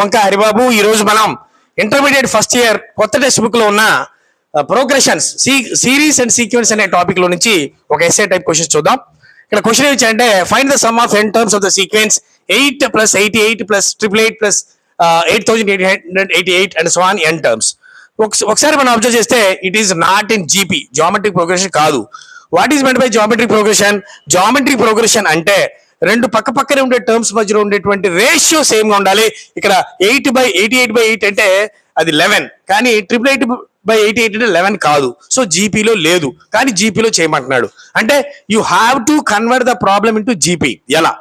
వంక హరిబాబు. ఈ రోజు మనం ఇంటర్మీడియట్ ఫస్ట్ ఇయర్ కొత్త టెక్స్ట్ బుక్ లో ఉన్న ప్రోగ్రెషన్స్ సిరీస్ అండ్ సీక్వెన్స్ అనే టాపిక్ లో నుంచి ఒక ఎస్ఏ టైప్ క్వశ్చన్స్ చూద్దాం. ఇక్కడ క్వశ్చన్ ఏంటంటే find the sum of n terms of the sequence 8 + 88 + 888 + 8888 and so on n terms. ఒకసారి మనం అబ్జర్వ్ చేస్తే it is not in GP, geometric progression కాదు. What is meant by geometric progression? Geometric progression అంటే రెండు పక్క పక్కనే ఉండే టర్మ్స్ మధ్యలో ఉండేటువంటి రేషియో సేమ్ గా ఉండాలి. ఇక్కడ 8/88/8 అంటే అది 11, కానీ 888/88 అంటే 11 కాదు. సో జీపీలో లేదు, కానీ జీపీలో చేయమంటున్నాడు. అంటే you have to convert the problem into GP. ఎలా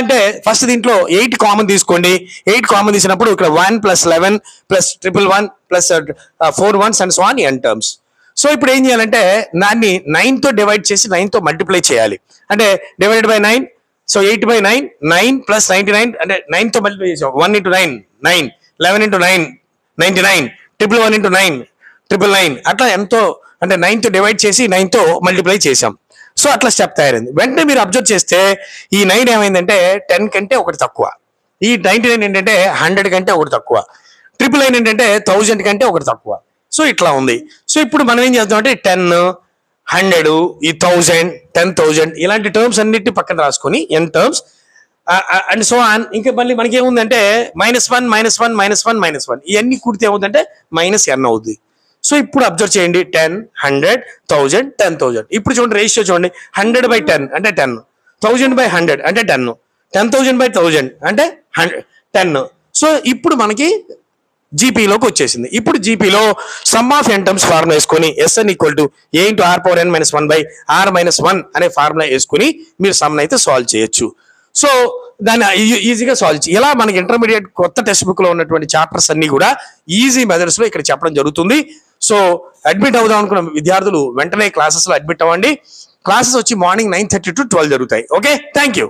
అంటే ఫస్ట్ దీంట్లో 8 కామన్ తీసుకోండి. 8 కామన్ తీసినప్పుడు ఇక్కడ 1 + 11 + 111 + 4 1s and so on n terms. So ఇప్పుడు ఏం చేయాలంటే దాన్ని 9 తో డివైడ్ చేసి 9 తో మల్టిప్లై చేయాలి. అంటే డివైడెడ్ బై 9, సో 8/9, 9 + 99 అంటే 9 తో మల్టిప్లై చేసాం. 1 × 9 9, 11 × 9 99, 111 × 9 999, అట్లా ఎంతో అంటే 9 తో డివైడ్ చేసి 9 తో మల్టిప్లై చేసాం. సో అట్లా స్టెప్ తయారైంది. వెంటనే మీరు అబ్జర్వ్ చేస్తే ఈ 9 ఏమైందంటే 10 కంటే ఒకటి తక్కువ. ఈ 99 ఏంటంటే 100 కంటే ఒకటి తక్కువ. 999 ఏంటంటే 1000 కంటే ఒకటి తక్కువ. సో ఇట్లా ఉంది. సో ఇప్పుడు మనం ఏం చేద్దాం అంటే 10, 100, ఈ 1000, 10,000 ఇలాంటి టర్మ్స్ అన్నిటి పక్కన రాసుకొని n terms and so on. ఇంకా మళ్ళీ మనకి ఏముందంటే -1 -1 -1 -1 ఇవన్నీ కూడితే ఏముందంటే -n అవుతుంది. సో ఇప్పుడు అబ్జర్వ్ చేయండి 10, 100, 1000, 10,000. ఇప్పుడు చూడండి రేషియో చూడండి. 100/10 అంటే 10, 1000/100 అంటే 10, 10,000/1000 అంటే 10. సో ఇప్పుడు మనకి జీపీలోకి వచ్చేసింది. ఇప్పుడు జీపీలో sum of n terms formula వేసుకొని Sn = a × r⁻n - 1/r-1 అనే ఫార్ములా వేసుకుని మీరు సమ్ అయితే సాల్వ్ చేయొచ్చు. సో దాన్ని ఈజీగా సాల్వ్ చేయాలి. ఇలా మనకి ఇంటర్మీడియట్ కొత్త టెక్స్ట్ బుక్ లో ఉన్నటువంటి చాప్టర్స్ అన్ని కూడా ఈజీ మెథడ్స్ లో ఇక్కడ చెప్పడం జరుగుతుంది. సో అడ్మిట్ అవుదాం అనుకున్న విద్యార్థులు వెంటనే క్లాసెస్ లో అడ్మిట్ అవ్వండి. క్లాసెస్ వచ్చి మార్నింగ్ 9:30 to 12 జరుగుతాయి. Okay, thank you.